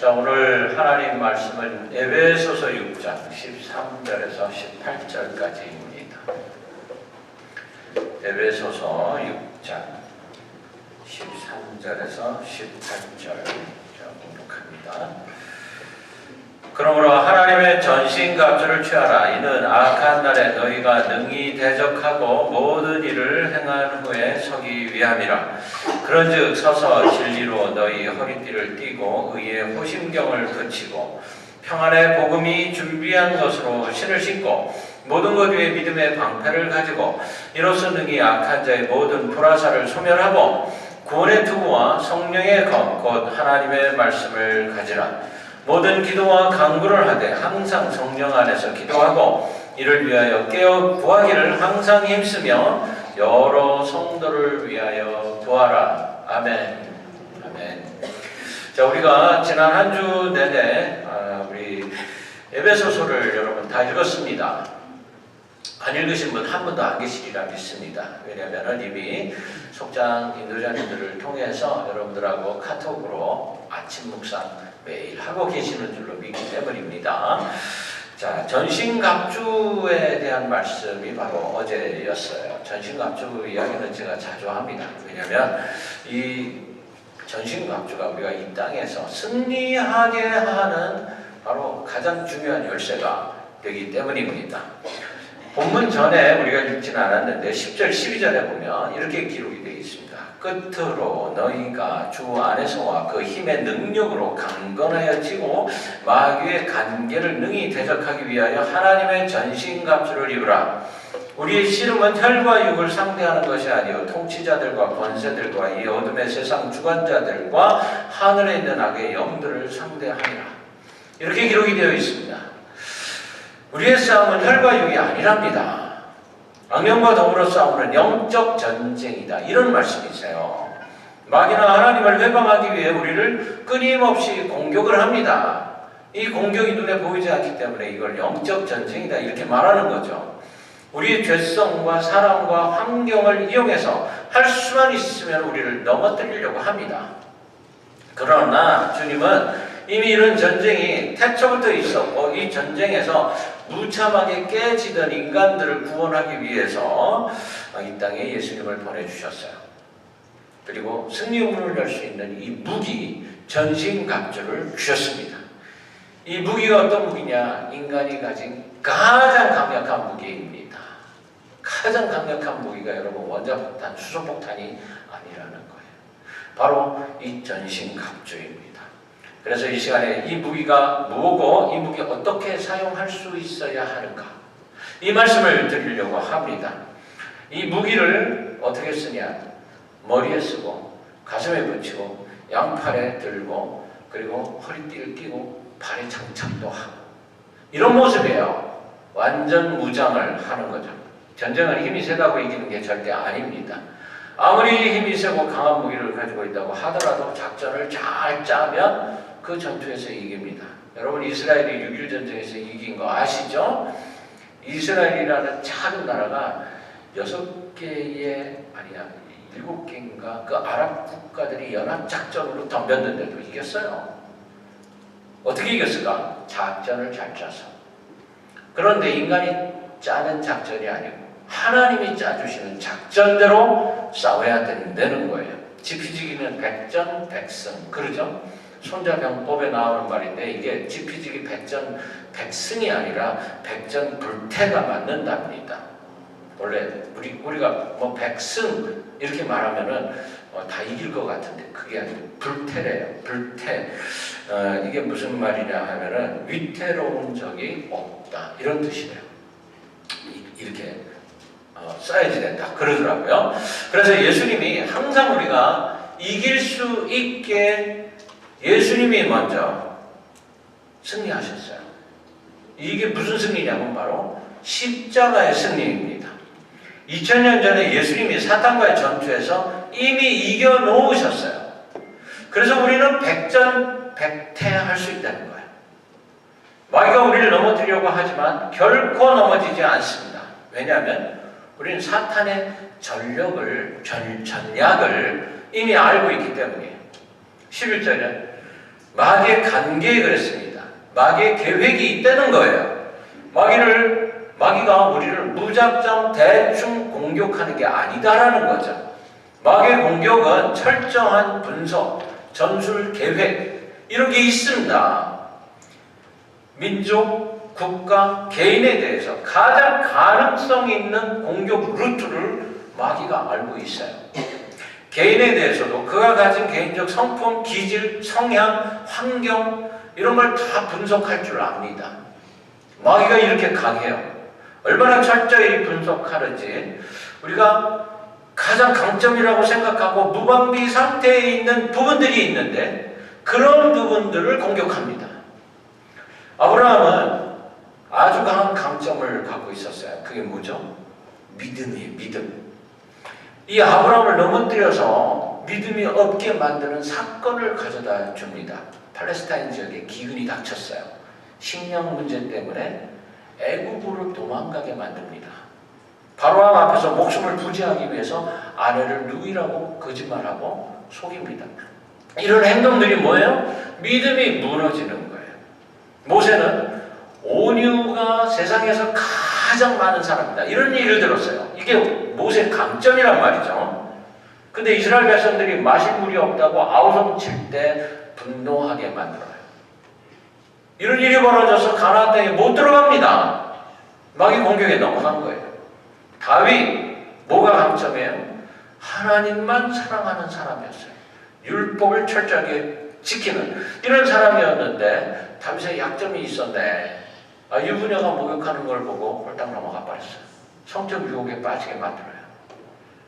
자, 오늘 하나님 말씀은 에베소서 6장 13절에서 18절까지입니다. 에베소서 6장 13절에서 18절 공독합니다. 그러므로 하나님의 전신갑주를 취하라. 이는 악한 날에 너희가 능히 대적하고 모든 일을 행한 후에 서기 위함이라. 그런즉 서서 진리로 너희 허리띠를 띠고 의의 호심경을 그치고 평안의 복음이 준비한 것으로 신을 신고 모든 것 위에 믿음의 방패를 가지고 이로써 능히 악한 자의 모든 불화살을 소멸하고 구원의 투구와 성령의 검 곧 하나님의 말씀을 가지라. 모든 기도와 간구를 하되 항상 성령 안에서 기도하고 이를 위하여 깨어 구하기를 항상 힘쓰며 여러 성도를 위하여 구하라. 아멘. 아멘. 자, 우리가 지난 한 주 내내 우리 에베소서를 여러분 다 읽었습니다. 안 읽으신 분 한 분도 안 계시리라 믿습니다. 왜냐하면 이미 속장 인도자님들을 통해서 여러분들하고 카톡으로 아침 묵상 매일 하고 계시는 줄로 믿기 때문입니다. 자, 전신갑주에 대한 말씀이 바로 어제였어요. 전신갑주 이야기는 제가 자주 합니다. 왜냐하면 이 전신갑주가 우리가 이 땅에서 승리하게 하는 바로 가장 중요한 열쇠가 되기 때문입니다. 본문 전에 우리가 읽지는 않았는데 10절, 12절에 보면 이렇게 기록이 되어 있습니다. 끝으로 너희가 주 안에서와 그 힘의 능력으로 강건하여 지고 마귀의 간계를 능히 대적하기 위하여 하나님의 전신갑주를 입으라. 우리의 씨름은 혈과 육을 상대하는 것이 아니요 통치자들과 권세들과 이 어둠의 세상 주관자들과 하늘에 있는 악의 영들을 상대하리라. 이렇게 기록이 되어 있습니다. 우리의 싸움은 혈과 육이 아니랍니다. 악령과 더불어 싸우는 영적 전쟁이다. 이런 말씀이세요. 마귀는 하나님을 회방하기 위해 우리를 끊임없이 공격을 합니다. 이 공격이 눈에 보이지 않기 때문에 이걸 영적 전쟁이다. 이렇게 말하는 거죠. 우리의 죄성과 사랑과 환경을 이용해서 할 수만 있으면 우리를 넘어뜨리려고 합니다. 그러나 주님은 이미 이런 전쟁이 태초부터 있었고 이 전쟁에서 무참하게 깨지던 인간들을 구원하기 위해서 이 땅에 예수님을 보내주셨어요. 그리고 승리문을 열 수 있는 이 무기 전신갑주를 주셨습니다. 이 무기가 어떤 무기냐? 인간이 가진 가장 강력한 무기입니다. 가장 강력한 무기가 여러분 원자폭탄, 수소폭탄이 아니라는 거예요. 바로 이 전신갑주입니다. 그래서 이 시간에 이 무기가 뭐고 이 무기 어떻게 사용할 수 있어야 하는가? 이 말씀을 드리려고 합니다. 이 무기를 어떻게 쓰냐? 머리에 쓰고 가슴에 붙이고 양팔에 들고 그리고 허리띠를 띠고 발에 장착도 하고 이런 모습이에요. 완전 무장을 하는 거죠. 전쟁은 힘이 세다고 이기는 게 절대 아닙니다. 아무리 힘이 세고 강한 무기를 가지고 있다고 하더라도 작전을 잘 짜면 그 전투에서 이깁니다. 여러분 이스라엘이 6.1 전쟁에서 이긴 거 아시죠? 이스라엘이라는 작은 나라가 7개인가 그 아랍 국가들이 연합작전으로 덤볐는데도 이겼어요. 어떻게 이겼을까? 작전을 잘 짜서. 그런데 인간이 짜는 작전이 아니고 하나님이 짜주시는 작전대로 싸워야 된다는 거예요. 지피지기는 백전백승. 그러죠? 손자병법에 나오는 말인데 이게 지피지기 백전백승이 아니라 백전불태가 맞는답니다. 원래 우리가 뭐 백승 이렇게 말하면은 다 이길 것 같은데 그게 아니고 불태래요. 불태. 이게 무슨 말이냐 하면은 위태로운 적이 없다 이런 뜻이래요. 이렇게 써야지 된다 그러더라고요. 그래서 예수님이 항상 우리가 이길 수 있게 예수님이 먼저 승리하셨어요. 이게 무슨 승리냐면 바로 십자가의 승리입니다. 2000년 전에 예수님이 사탄과의 전투에서 이미 이겨놓으셨어요. 그래서 우리는 백전백태할 수 있다는 거예요. 마귀가 우리를 넘어뜨리려고 하지만 결코 넘어지지 않습니다. 왜냐하면 우리는 사탄의 전략을 이미 알고 있기 때문이에요. 11절에 마귀의 간계에 그랬습니다. 마귀의 계획이 있다는 거예요. 마귀가 우리를 무작정 대충 공격하는 게 아니다라는 거죠. 마귀의 공격은 철저한 분석, 전술 계획 이런 게 있습니다. 민족, 국가, 개인에 대해서 가장 가능성 있는 공격 루트를 마귀가 알고 있어요. 개인에 대해서도 그가 가진 개인적 성품, 기질, 성향, 환경 이런 걸 다 분석할 줄 압니다. 마귀가 이렇게 강해요. 얼마나 철저히 분석하는지 우리가 가장 강점이라고 생각하고 무방비 상태에 있는 부분들이 있는데 그런 부분들을 공격합니다. 아브라함은 아주 강한 강점을 갖고 있었어요. 그게 뭐죠? 믿음이에요. 믿음. 이 아브라함을 넘어뜨려서 믿음이 없게 만드는 사건을 가져다 줍니다. 팔레스타인 지역에 기근이 닥쳤어요. 식량 문제 때문에 애굽으로 도망가게 만듭니다. 바로왕 앞에서 목숨을 부지하기 위해서 아내를 누이라고 거짓말하고 속입니다. 이런 행동들이 뭐예요? 믿음이 무너지는 거예요. 모세는 온유가 세상에서 가장 많은 사람이다. 이런 얘기를 들었어요. 이게 모세의 강점이란 말이죠. 근데 이스라엘 백성들이 마실 물이 없다고 아우성 칠 때 분노하게 만들어요. 이런 일이 벌어져서 가나안 땅에 못 들어갑니다. 마귀 공격에 넘어간 거예요. 다윗 뭐가 강점이에요? 하나님만 사랑하는 사람이었어요. 율법을 철저하게 지키는 이런 사람이었는데 다윗의 약점이 있었네. 유부녀가 목욕하는 걸 보고 홀딱 넘어가 버렸어요. 성적 유혹에 빠지게 만들어요.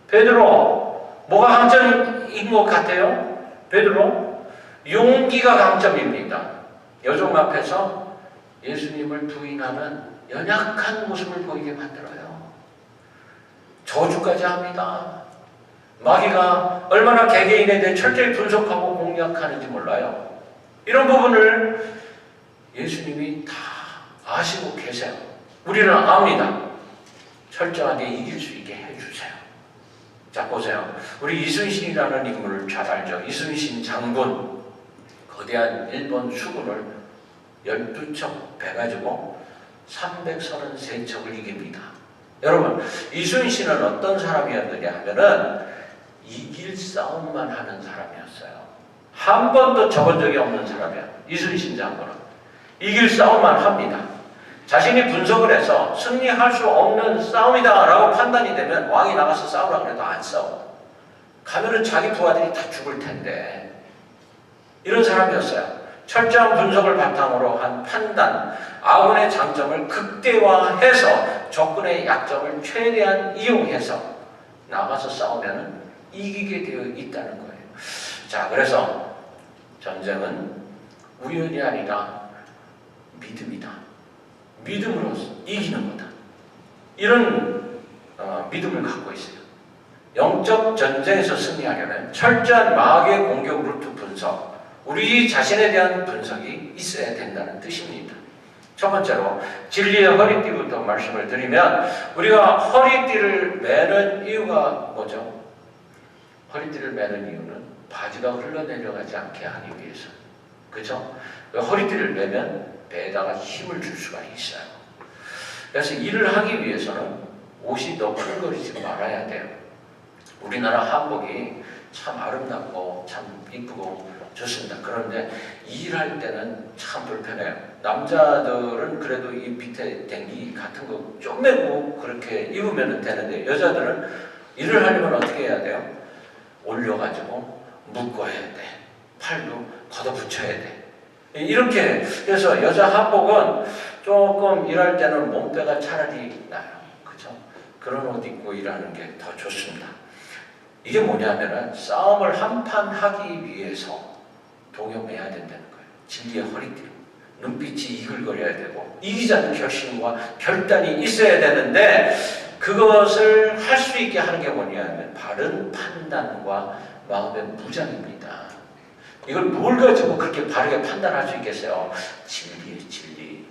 베드로 뭐가 강점인 것 같아요? 베드로 용기가 강점입니다. 여종 앞에서 예수님을 부인하는 연약한 모습을 보이게 만들어요. 저주까지 합니다. 마귀가 얼마나 개개인에 대해 철저히 분석하고 공략하는지 몰라요. 이런 부분을 예수님이 다 아시고 계세요. 우리는 압니다. 철저하게 이길 수 있게 해주세요. 자, 보세요. 우리 이순신이라는 인물을 잘 알죠. 이순신 장군. 거대한 일본 수군을 12척 배가지고 333척을 이깁니다. 여러분, 이순신은 어떤 사람이었느냐 하면은 이길 싸움만 하는 사람이었어요. 한 번도 접은 적이 없는 사람이에요. 이순신 장군은. 이길 싸움만 합니다. 자신이 분석을 해서 승리할 수 없는 싸움이다 라고 판단이 되면 왕이 나가서 싸우라 그래도 안 싸워. 가면은 자기 부하들이 다 죽을 텐데. 이런 사람이었어요. 철저한 분석을 바탕으로 한 판단, 아군의 장점을 극대화해서 적군의 약점을 최대한 이용해서 나가서 싸우면 이기게 되어 있다는 거예요. 자, 그래서 전쟁은 우연이 아니라 믿음이다. 믿음으로 이기는 거다. 이런 믿음을 갖고 있어요. 영적 전쟁에서 승리하려면 철저한 마귀의 공격 루트 분석, 우리 자신에 대한 분석이 있어야 된다는 뜻입니다. 첫 번째로 진리의 허리띠부터 말씀을 드리면 우리가 허리띠를 매는 이유가 뭐죠? 허리띠를 매는 이유는 바지가 흘러내려가지 않게 하기 위해서. 그렇죠? 허리띠를 매면 배에다가 힘을 줄 수가 있어요. 그래서 일을 하기 위해서는 옷이 너풀거리지 말아야 돼요. 우리나라 한복이 참 아름답고 참 이쁘고 좋습니다. 그런데 일할 때는 참 불편해요. 남자들은 그래도 이 밑에 댕기 같은 거 쪼매고 그렇게 입으면 되는데 여자들은 일을 하려면 어떻게 해야 돼요? 올려가지고 묶어야 돼. 팔도 걷어붙여야 돼. 이렇게 해서 여자 한복은 조금 일할 때는 몸빼가 차라리 나요. 그죠? 그런 옷 입고 일하는 게 더 좋습니다. 이게 뭐냐면은 싸움을 한판 하기 위해서 동요해야 된다는 거예요. 진리의 허리띠로. 눈빛이 이글거려야 되고 이기자는 결심과 결단이 있어야 되는데 그것을 할 수 있게 하는 게 뭐냐면 바른 판단과 마음의 무장입니다. 이걸 뭘 가지고 그렇게 바르게 판단할 수 있겠어요? 진리의 진리.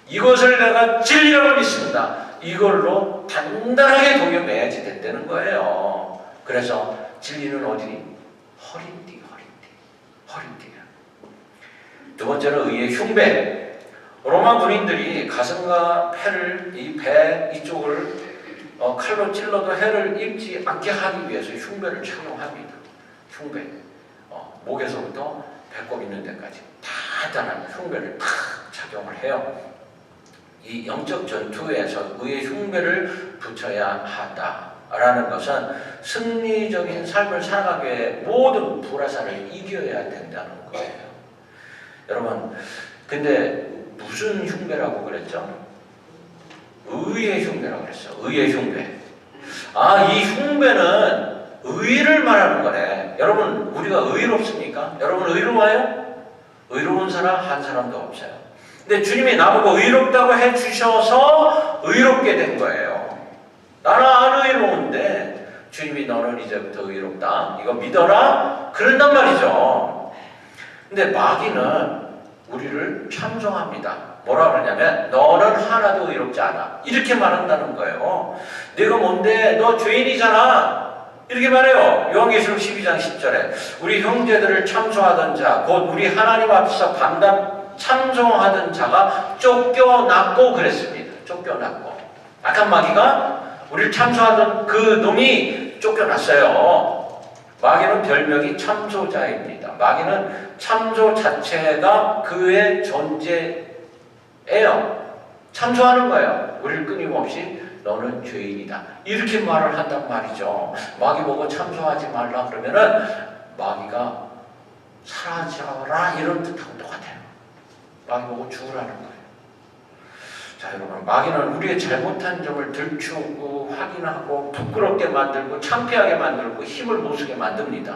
이것을 내가 진리라고 믿습니다. 이걸로 단단하게 동요해야지 된다는 거예요. 그래서 진리는 어디? 허리띠. 허리띠야. 두 번째는 의의 흉배. 로마 군인들이 가슴과 폐를, 이 배 이쪽을 칼로 찔러도 해를 입지 않게 하기 위해서 흉배를 착용합니다. 흉배. 목에서부터 배꼽 있는 데까지 단단한 흉배를 탁 착용을 해요. 이 영적 전투에서 의의 흉배를 붙여야 한다라는 것은 승리적인 삶을 살아가기 위해 모든 불화살을 이겨야 된다는 거예요. 여러분, 근데 무슨 흉배라고 그랬죠? 의의 흉배라고 그랬어요. 의의 흉배. 이 흉배는 의를 말하는 거네. 여러분, 우리가 의롭습니까? 여러분 의로워요? 의로운 사람 한 사람도 없어요. 근데 주님이 나보고 의롭다고 해주셔서 의롭게 된 거예요. 나는 안 의로운데 주님이 너는 이제부터 의롭다. 이거 믿어라. 그런단 말이죠. 근데 마귀는 우리를 참정합니다. 뭐라 그러냐면 너는 하나도 의롭지 않아. 이렇게 말한다는 거예요. 네가 뭔데? 너 죄인이잖아. 이렇게 말해요. 요한계시록 12장 10절에 우리 형제들을 참소하던 자, 곧 우리 하나님 앞에서 참소하던 자가 쫓겨났고 그랬습니다. 쫓겨났고. 악한 마귀가 우리를 참소하던 그 놈이 쫓겨났어요. 마귀는 별명이 참소자입니다. 마귀는 참소 자체가 그의 존재예요. 참소하는 거예요. 우리를 끊임없이 너는 죄인이다. 이렇게 말을 한단 말이죠. 마귀 보고 참소하지 말라 그러면은 마귀가 사라져라 이런 뜻하고 똑같아요. 마귀 보고 죽으라는 거예요. 자, 여러분, 마귀는 우리의 잘못한 점을 들추고 확인하고 부끄럽게 만들고 창피하게 만들고 힘을 못 쓰게 만듭니다.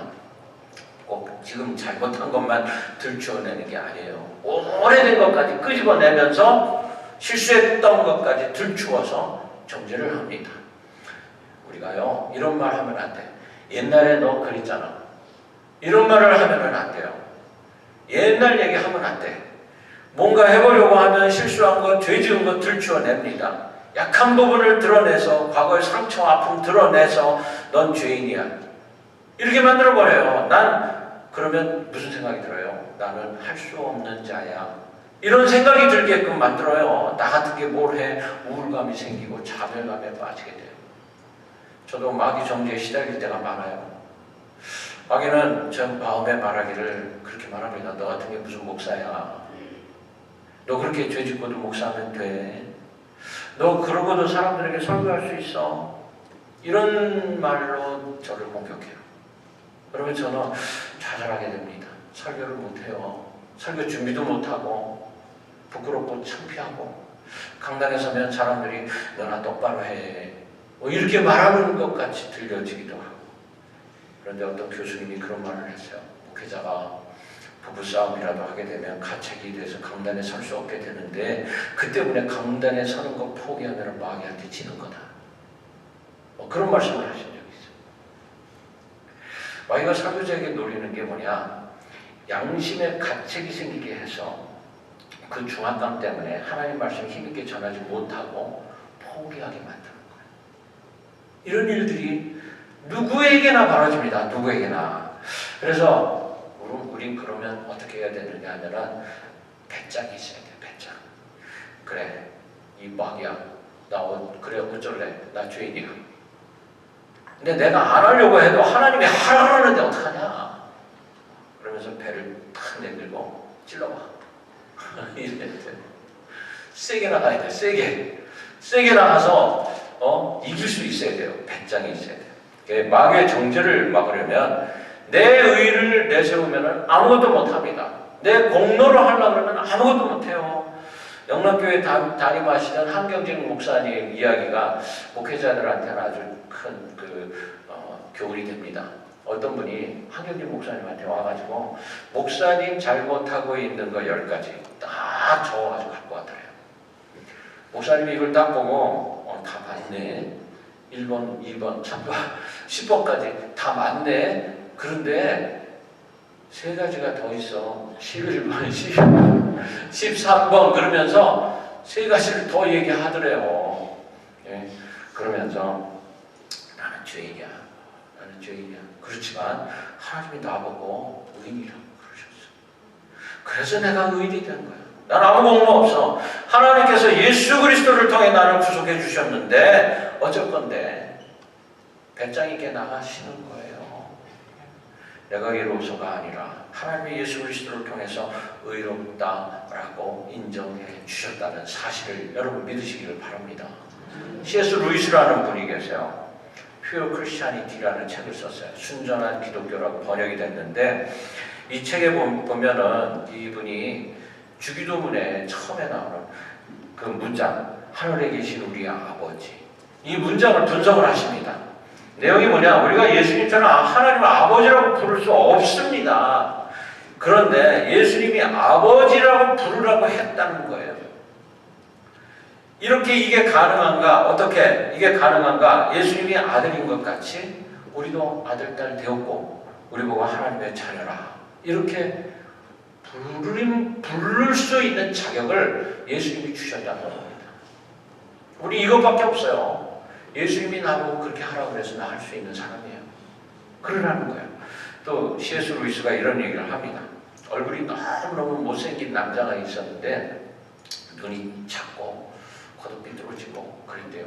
꼭 지금 잘못한 것만 들추어내는 게 아니에요. 오래된 것까지 끄집어내면서 실수했던 것까지 들추어서 정죄를 합니다. 우리가요, 이런 말 하면 안 돼. 옛날에 너 그랬잖아. 이런 말을 하면 안 돼요. 옛날 얘기하면 안 돼. 뭔가 해보려고 하면 실수한 것, 죄 지은 것 들추어냅니다. 약한 부분을 드러내서 과거의 상처, 아픔 드러내서 넌 죄인이야. 이렇게 만들어버려요. 난 그러면 무슨 생각이 들어요? 나는 할 수 없는 자야. 이런 생각이 들게끔 만들어요. 나 같은 게 뭘 해? 우울감이 생기고 자멸감에 빠지게 돼요. 저도 마귀 정죄에 시달릴 때가 많아요. 마귀는 저 마음에 말하기를 그렇게 말합니다. 너 같은 게 무슨 목사야. 너 그렇게 죄 짓고도 목사하면 돼. 너 그러고도 사람들에게 설교할 수 있어. 이런 말로 저를 공격해요. 그러면 저는 좌절하게 됩니다. 설교를 못해요. 설교 준비도 못하고 부끄럽고 창피하고 강단에 서면 사람들이 너나 똑바로 해. 뭐 이렇게 말하는 것 같이 들려지기도 하고. 그런데 어떤 교수님이 그런 말을 했어요. 목회자가 부부싸움이라도 하게 되면 가책이 돼서 강단에 설 수 없게 되는데 그 때문에 강단에 서는 거 포기하면 마귀한테 지는 거다. 그런 말씀을 하신 적이 있어요. 마귀가 설교자에게 노리는 게 뭐냐? 양심에 가책이 생기게 해서 그 중압감 때문에 하나님 말씀을 힘있게 전하지 못하고 포기하게 만드는 거예요. 이런 일들이 누구에게나 벌어집니다. 누구에게나. 그래서 우린 그러면 어떻게 해야 되느냐 하면은 배짱이 있어야 돼. 배짱. 그래, 이 마귀야. 그래 어쩔래? 나 죄인이야. 근데 내가 안 하려고 해도 하나님이 하라고 하는데 어떡하냐? 그러면서 배를 탁 내밀고 찔러봐. 세게 나가야 돼. 세게 나가서 이길 수 있어야 돼요. 배짱이 있어야 돼요. 마귀의 정죄를 막으려면 내 의를 내세우면 아무것도 못합니다. 내 공로를 하려고 그러면 아무것도 못해요. 영락교회 담임하시던 한경진 목사님 이야기가 목회자들한테는 아주 큰 교훈이 됩니다. 어떤 분이 한경진 목사님한테 와가지고 목사님 잘못하고 있는 거 10가지 딱 적어가지고 갖고 왔더래요. 목사님이 이걸 딱 보고 다 맞네. 1번, 2번, 3번, 10번까지 다 맞네. 그런데 3가지가 더 있어. 11번, 12번, 13번 그러면서 3가지를 더 얘기하더래요. 예. 그러면서 나는 죄인이야. 그렇지만 하나님이 나보고 의인이라고 그러셨어. 그래서 내가 의인이 된 거야. 난 아무 공로 없어. 하나님께서 예수 그리스도를 통해 나를 구속해 주셨는데 어쩔 건데 배짱 있게 나가시는 거예요. 내가 이로서가 아니라 하나님의 예수 그리스도를 통해서 의롭다라고 인정해 주셨다는 사실을 여러분 믿으시기를 바랍니다. C.S. 루이스라는 분이 계세요. Pure Christianity라는 책을 썼어요. 순전한 기독교라고 번역이 됐는데 이 책에 보면은 이분이 주기도문에 처음에 나오는 그 문장, 하늘에 계신 우리 아버지, 이 문장을 분석을 하십니다. 내용이 뭐냐? 우리가 예수님처럼 하나님을 아버지라고 부를 수 없습니다. 그런데 예수님이 아버지라고 부르라고 했다는 거예요. 이렇게 이게 가능한가? 어떻게 이게 가능한가? 예수님이 아들인 것 같이 우리도 아들, 딸 되었고 우리 보고 하나님의 자녀라. 이렇게 부를 수 있는 자격을 예수님이 주셨다는 겁니다. 우리 이것밖에 없어요. 예수님이 나보고 그렇게 하라고 해서 나 할 수 있는 사람이에요. 그러라는 거예요. 또 C.S. 루이스가 이런 얘기를 합니다. 얼굴이 너무너무 못생긴 남자가 있었는데 눈이 작고 코도 삐뚤어지고 그랬대요.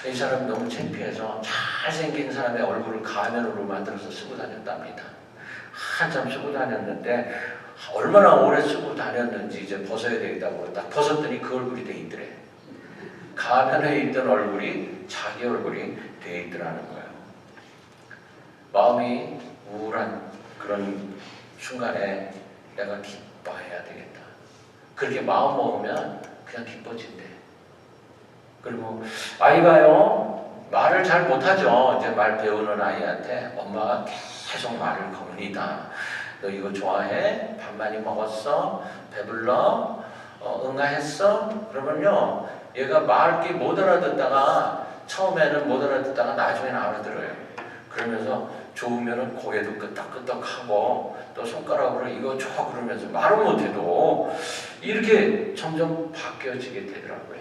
이 사람이 너무 창피해서 잘생긴 사람의 얼굴을 가면으로 만들어서 쓰고 다녔답니다. 한참 쓰고 다녔는데 얼마나 오래 쓰고 다녔는지 이제 벗어야 되겠다고 딱 벗었더니 그 얼굴이 돼 있더래. 가면에 있던 얼굴이 자기 얼굴이 돼 있더라는 거예요. 마음이 우울한 그런 순간에 내가 기뻐해야 되겠다. 그렇게 마음 먹으면 그냥 기뻐진대. 그리고 아이가요 말을 잘 못하죠. 이제 말 배우는 아이한테 엄마가 계속 말을 겁니다. 너 이거 좋아해? 밥 많이 먹었어? 배불러? 응아했어? 그러면요 얘가 말기 못 알아듣다가 처음에는 못 알아듣다가 나중에는 알아들어요. 그러면서 좋으면은 고개도 끄덕끄덕하고 또 손가락으로 이거 줘 그러면서 말은 못해도 이렇게 점점 바뀌어지게 되더라고요.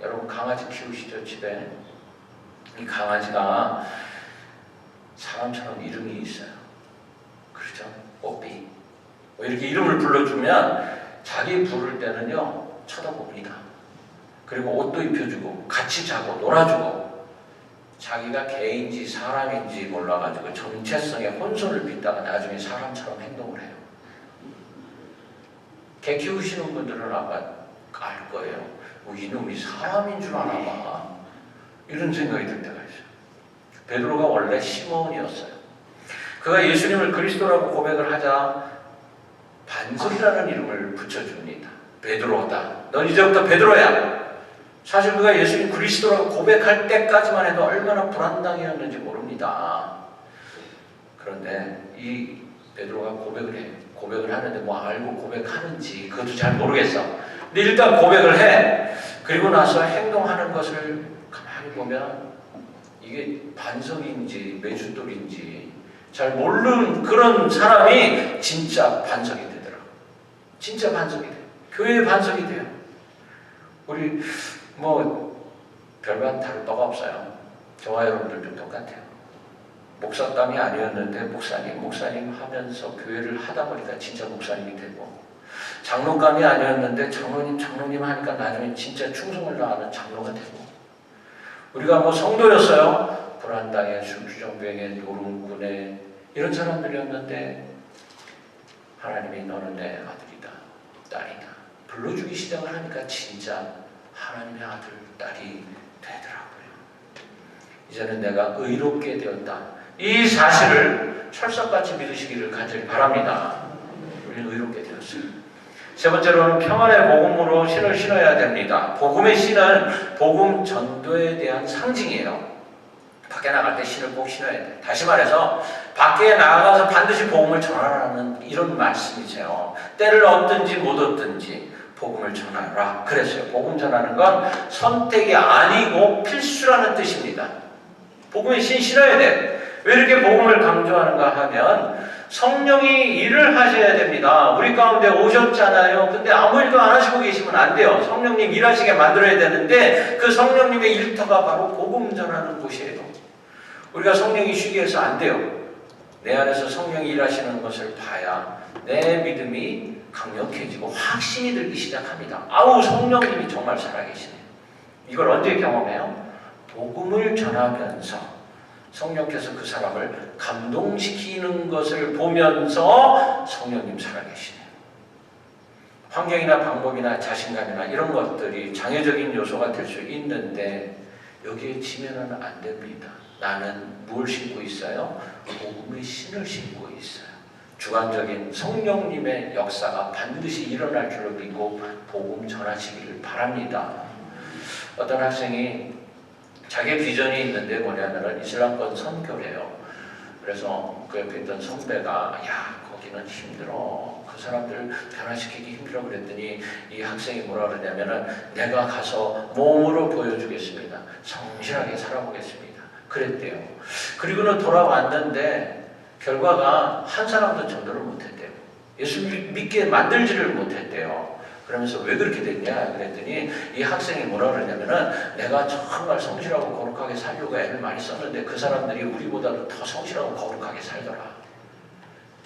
여러분 강아지 키우시죠 집에? 이 강아지가 사람처럼 이름이 있어요. 그렇죠? 뽀삐. 뭐 이렇게 이름을 불러주면 자기 부를 때는요 쳐다봅니다. 그리고 옷도 입혀주고 같이 자고 놀아주고 자기가 개인지 사람인지 몰라가지고 정체성에 혼선을 빚다가 나중에 사람처럼 행동을 해요. 개 키우시는 분들은 아마 알 거예요. 뭐 이놈이 사람인 줄 아나 봐. 이런 생각이 들 때가 있어요. 베드로가 원래 시몬이었어요. 그가 예수님을 그리스도라고 고백을 하자 반석이라는 이름을 붙여줍니다. 베드로다. 넌 이제부터 베드로야. 사실 그가 예수님 그리스도라고 고백할 때까지만 해도 얼마나 불안당이었는지 모릅니다. 그런데 이 베드로가 고백을 해요. 고백을 하는데 뭐 알고 고백하는지 그것도 잘 모르겠어. 근데 일단 고백을 해. 그리고 나서 행동하는 것을 가만히 보면 이게 반석인지 메주돌인지 잘 모르는 그런 사람이 진짜 반석이 되더라고요. 진짜 반석이 돼요. 교회의 반석이 돼요. 우리 뭐 별반 다를 바가 없어요. 저와 여러분들도 똑같아요. 목사감이 아니었는데 목사님 하면서 교회를 하다 보니까 진짜 목사님이 되고, 장로감이 아니었는데 장로님 하니까 나중에 진짜 충성을 다하는 장로가 되고, 우리가 뭐 성도였어요. 불안당에, 술주정뱅에, 노름꾼에 이런 사람들이었는데 하나님이 너는 내 아들이다, 딸이다 불러주기 시작을 하니까 진짜 하나님의 아들, 딸이 되더라고요. 이제는 내가 의롭게 되었다. 이 사실을 철석같이 믿으시기를 간절히 바랍니다. 우리는 의롭게 되었어요. 세 번째로는 평안의 복음으로 신을 신어야 됩니다. 복음의 신은 복음 전도에 대한 상징이에요. 밖에 나갈 때 신을 꼭 신어야 돼요. 다시 말해서 밖에 나가서 반드시 복음을 전하라는 이런 말씀이세요. 때를 얻든지 못 얻든지 복음을 전하라 그랬어요. 복음 전하는 건 선택이 아니고 필수라는 뜻입니다. 복음의 신 신어야 돼. 왜 이렇게 복음을 강조하는가 하면 성령이 일을 하셔야 됩니다. 우리 가운데 오셨잖아요. 근데 아무 일도 안 하시고 계시면 안 돼요. 성령님 일하시게 만들어야 되는데 그 성령님의 일터가 바로 복음 전하는 곳이에요. 우리가 성령이 쉬게 해서 안 돼요. 내 안에서 성령이 일하시는 것을 봐야 내 믿음이 강력해지고 확신이 들기 시작합니다. 아우, 성령님이 정말 살아계시네요. 이걸 언제 경험해요? 복음을 전하면서 성령께서 그 사람을 감동시키는 것을 보면서 성령님 살아계시네요. 환경이나 방법이나 자신감이나 이런 것들이 장애적인 요소가 될 수 있는데 여기에 지면은 안 됩니다. 나는 뭘 신고 있어요? 복음의 신을 신고 있어요. 주관적인 성령님의 역사가 반드시 일어날 줄로 믿고 복음 전하시기를 바랍니다. 어떤 학생이 자기 비전이 있는데 뭐냐면은 이슬람권 선교래요. 그래서 그 옆에 있던 선배가 야, 거기는 힘들어. 그 사람들 변화시키기 힘들어 그랬더니 이 학생이 뭐라 그러냐면은 내가 가서 몸으로 보여주겠습니다. 성실하게 살아보겠습니다. 그랬대요. 그리고는 돌아왔는데 결과가 한 사람도 전도를 못했대요. 예수 믿게 만들지를 못했대요. 그러면서 왜 그렇게 됐냐 그랬더니 이 학생이 뭐라 그러냐면은 내가 정말 성실하고 거룩하게 살려고 애를 많이 썼는데 그 사람들이 우리보다도 더 성실하고 거룩하게 살더라.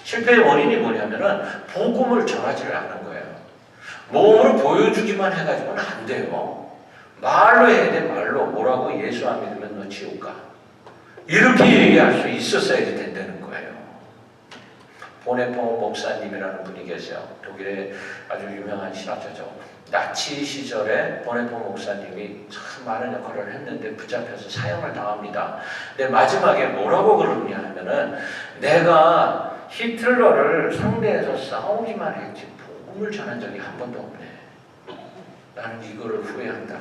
실패의 원인이 뭐냐면은 복음을 전하지를 않은 거예요. 몸으로 보여주기만 해가지고는 안 돼요. 말로 해야 돼. 말로. 뭐라고? 예수 안 믿으면 너 지옥 가. 이렇게 얘기할 수 있었어야 된다는 거예요. 보네포 목사님이라는 분이 계세요. 독일의 아주 유명한 신학자죠. 나치 시절에 보네포 목사님이 참 많은 역할을 했는데 붙잡혀서 사형을 당합니다. 근데 마지막에 뭐라고 그러냐 하면은 내가 히틀러를 상대해서 싸우기만 했지 복음을 전한 적이 한 번도 없네. 나는 이거를 후회한다.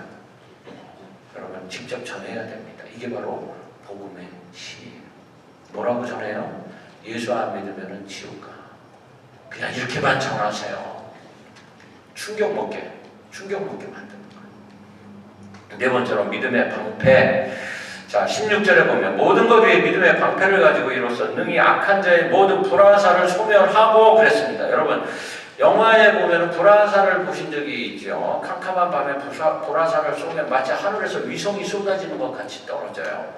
여러분 직접 전해야 됩니다. 이게 바로 복음의 신이에요. 뭐라고 전해요? 예수 안 믿으면 지옥 가. 그냥 이렇게만 전하세요. 충격 먹게 만드는 거예요. 네 번째로 믿음의 방패. 자, 16절에 보면 모든 것 위에 믿음의 방패를 가지고 이로써 능히 악한 자의 모든 불화살을 소멸하고 그랬습니다. 여러분 영화에 보면 불화살을 보신 적이 있죠. 캄캄한 밤에 불화살을 쏘면 마치 하늘에서 위성이 쏟아지는 것 같이 떨어져요.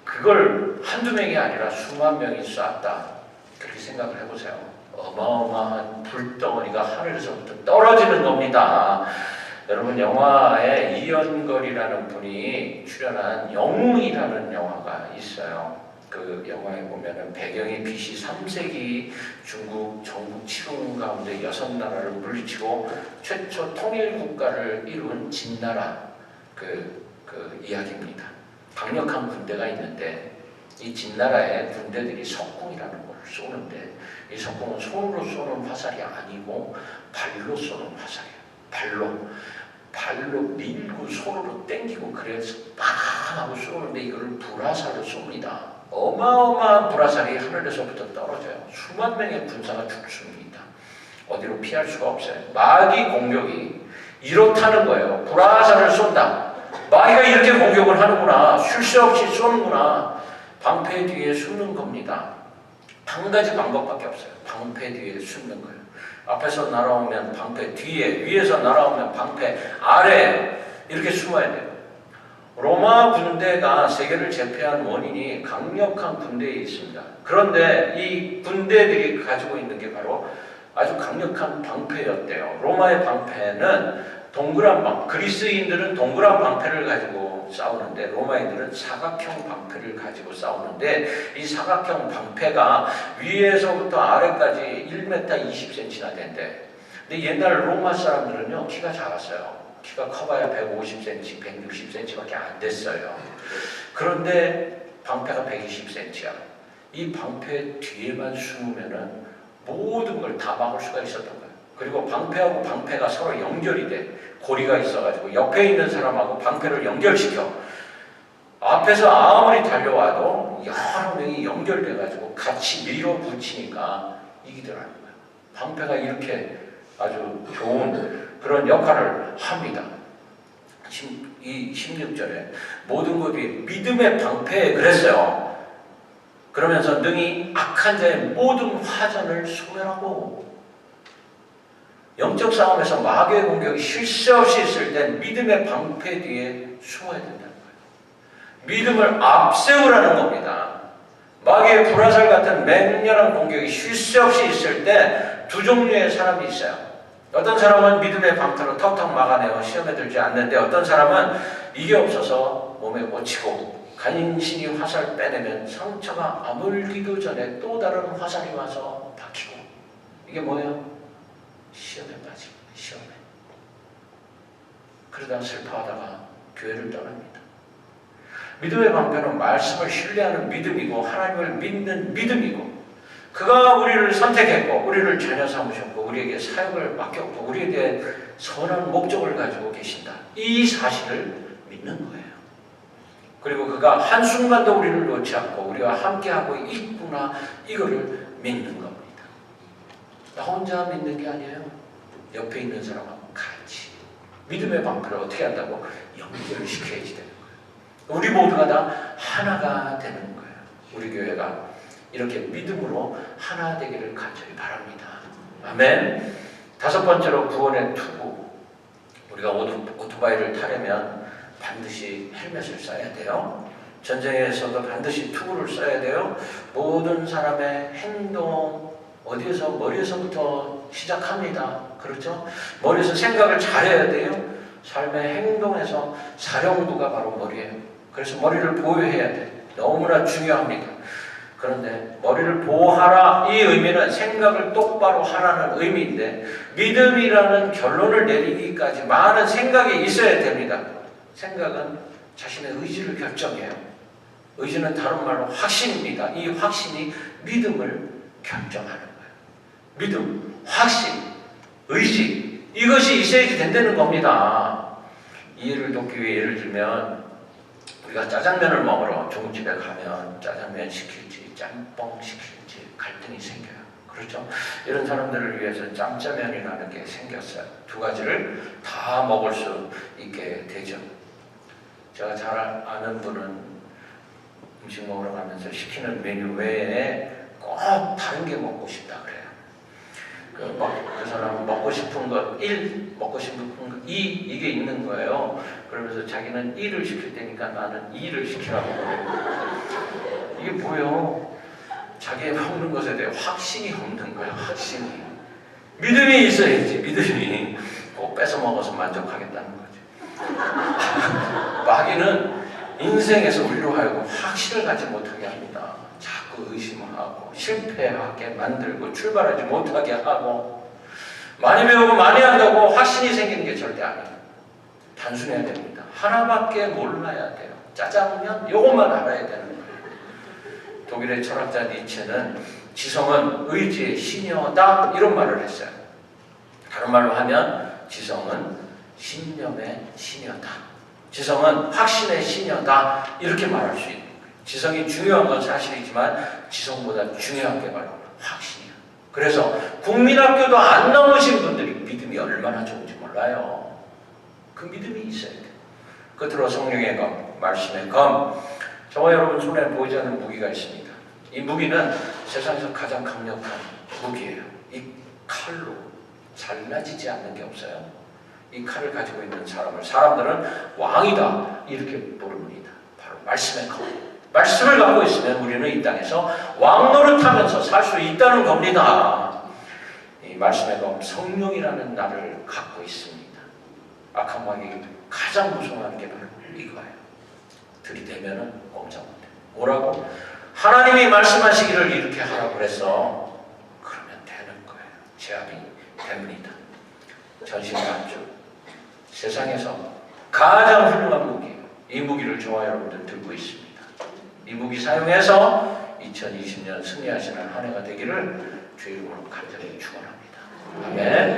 그걸 한두 명이 아니라 수만 명이 쐈다. 그렇게 생각을 해보세요. 어마어마한 불덩어리가 하늘에서부터 떨어지는 겁니다. 여러분 영화에 이연걸이라는 분이 출연한 영웅이라는 영화가 있어요. 그 영화에 보면은 배경이 BC 3세기 중국 전국 치룬 가운데 6나라를 물리치고 최초 통일 국가를 이룬 진나라 그 이야기입니다. 강력한 군대가 있는데 이 진나라의 군대들이 석궁이라는 걸 쏘는데 이 석궁은 손으로 쏘는 화살이 아니고 발로 쏘는 화살이에요. 발로 밀고 손으로 당기고 그래서 팍 하고 쏘는데 이걸 불화살로 쏩니다. 어마어마한 불화살이 하늘에서부터 떨어져요. 수만 명의 군사가 죽습니다. 어디로 피할 수가 없어요. 마귀 공격이 이렇다는 거예요. 불화살을 쏜다. 마귀가 이렇게 공격을 하는구나. 쉴 새 없이 쏘는구나. 방패 뒤에 숨는 겁니다. 한 가지 방법밖에 없어요. 방패 뒤에 숨는 거예요. 앞에서 날아오면 방패 뒤에, 위에서 날아오면 방패 아래 이렇게 숨어야 돼요. 로마 군대가 세계를 제패한 원인이 강력한 군대에 있습니다. 그런데 이 군대들이 가지고 있는 게 바로 아주 강력한 방패였대요. 로마의 방패는 그리스인들은 동그란 방패를 가지고 싸우는데 로마인들은 사각형 방패를 가지고 싸우는데 이 사각형 방패가 위에서부터 아래까지 1m 20cm나 된대. 근데 옛날 로마 사람들은요 키가 작았어요. 키가 커봐야 150cm, 160cm밖에 안 됐어요. 그런데 방패가 120cm야. 이 방패 뒤에만 숨으면은 모든 걸 다 막을 수가 있었던 거예요. 그리고 방패하고 방패가 서로 연결이 돼. 고리가 있어가지고 옆에 있는 사람하고 방패를 연결시켜. 앞에서 아무리 달려와도 여러 명이 연결돼가지고 같이 밀어붙이니까 이기더라는 거예요. 방패가 이렇게 아주 좋은 그런 역할을 합니다. 이 16절에 모든 것이 믿음의 방패에 그랬어요. 그러면서 능히 악한 자의 모든 화전을 소멸하고 영적 싸움에서 마귀의 공격이 쉴 새 없이 있을 땐 믿음의 방패 뒤에 숨어야 된다는 거예요. 믿음을 앞세우라는 겁니다. 마귀의 불화살 같은 맹렬한 공격이 쉴 새 없이 있을 때 두 종류의 사람이 있어요. 어떤 사람은 믿음의 방패로 턱턱 막아내어 시험에 들지 않는데 어떤 사람은 이게 없어서 몸에 꽂히고 간신히 화살 빼내면 상처가 아물기도 전에 또 다른 화살이 와서 박히고 이게 뭐예요? 시험에 빠지고 시험에. 그러다 슬퍼하다가 교회를 떠납니다. 믿음의 방패는 말씀을 신뢰하는 믿음이고 하나님을 믿는 믿음이고 그가 우리를 선택했고 우리를 자녀 삼으셨고 우리에게 사역을 맡겼고 우리에 대해 선한 목적을 가지고 계신다. 이 사실을 믿는 거예요. 그리고 그가 한순간도 우리를 놓지 않고 우리와 함께하고 있구나 이거를 믿는 겁니다. 나 혼자 믿는 게 아니에요. 옆에 있는 사람하고 같이 믿음의 방패를 어떻게 한다고? 연결을 시켜야지 되는 거예요. 우리 모두가 다 하나가 되는 거예요. 우리 교회가 이렇게 믿음으로 하나 되기를 간절히 바랍니다. 아멘. 다섯 번째로 구원의 투구. 우리가 오토바이를 타려면 반드시 헬멧을 써야 돼요. 전쟁에서도 반드시 투구를 써야 돼요. 모든 사람의 행동 어디에서 머리에서부터 시작합니다. 그렇죠? 머리에서 생각을 잘해야 돼요. 삶의 행동에서 사령부가 바로 머리예요. 그래서 머리를 보호해야 돼요. 너무나 중요합니다. 그런데 머리를 보호하라 이 의미는 생각을 똑바로 하라는 의미인데 믿음이라는 결론을 내리기까지 많은 생각이 있어야 됩니다. 생각은 자신의 의지를 결정해요. 의지는 다른 말로 확신입니다. 이 확신이 믿음을 결정하는 거예요. 믿음, 확신, 의지 이것이 있어야지 된다는 겁니다. 이해를 돕기 위해 예를 들면 우리가 짜장면을 먹으러 중국집에 가면 짜장면 시킬지 짬뽕 시킬지 갈등이 생겨요. 그렇죠? 이런 사람들을 위해서 짬짜면이라는 게 생겼어요. 두 가지를 다 먹을 수 있게 되죠. 제가 잘 아는 분은 음식 먹으러 가면서 시키는 메뉴 외에 꼭 다른 게 먹고 싶다 그래요. 그 사람은 먹고 싶은 것 1, 먹고 싶은 것 2 이게 있는 거예요. 그러면서 자기는 1을 시킬 테니까 나는 2를 시키라고 그래요. 이게 뭐예요? 자기의 먹는 것에 대해 확신이 없는 거예요. 확신이. 믿음이 있어야지. 믿음이 꼭 뺏어 먹어서 만족하겠다는 거죠. 마귀는 인생에서 우리로 하여금 확신을 갖지 못하게 합니다. 자꾸 의심하고 실패하게 만들고 출발하지 못하게 하고 많이 배우고 많이 한다고 확신이 생기는 게 절대 아니에요. 단순해야 됩니다. 하나밖에 몰라야 돼요. 짜장면 이것만 알아야 되는 거예요. 독일의 철학자 니체는 지성은 의지의 신여다 이런 말을 했어요. 다른 말로 하면 지성은 신념의 신여다. 지성은 확신의 신여다 이렇게 말할 수 있는 거예요. 지성이 중요한 건 사실이지만 지성보다 중요한 게 바로 확신이에요. 그래서 국민학교도 안 나오신 분들이 믿음이 얼마나 좋은지 몰라요. 그 믿음이 있어야 돼요. 끝으로 성령의 검, 말씀의 검. 저와 여러분 손에 보이지 않는 무기가 있습니다. 이 무기는 세상에서 가장 강력한 무기예요. 이 칼로 잘라지지 않는 게 없어요. 이 칼을 가지고 있는 사람들은 왕이다 이렇게 부릅니다. 바로 말씀의 검. 말씀을 갖고 있으면 우리는 이 땅에서 왕 노릇하면서 살 수 있다는 겁니다. 이 말씀의 검 성령이라는 나를 갖고 있습니다. 악한 왕이 가장 무서워하는 게 바로 이거예요. 들이대면은 꼼짝 못해. 뭐라고? 하나님이 말씀하시기를 이렇게 하라고 그래서 그러면 되는 거예요. 제압이 됩니다. 전신갑주 세상에서 가장 훌륭한 무기예요. 이 무기를 저와 여러분들 들고 있습니다. 이 무기 사용해서 2020년 승리하시는 한 해가 되기를 주의 이름으로 간절히 축원합니다. 아멘.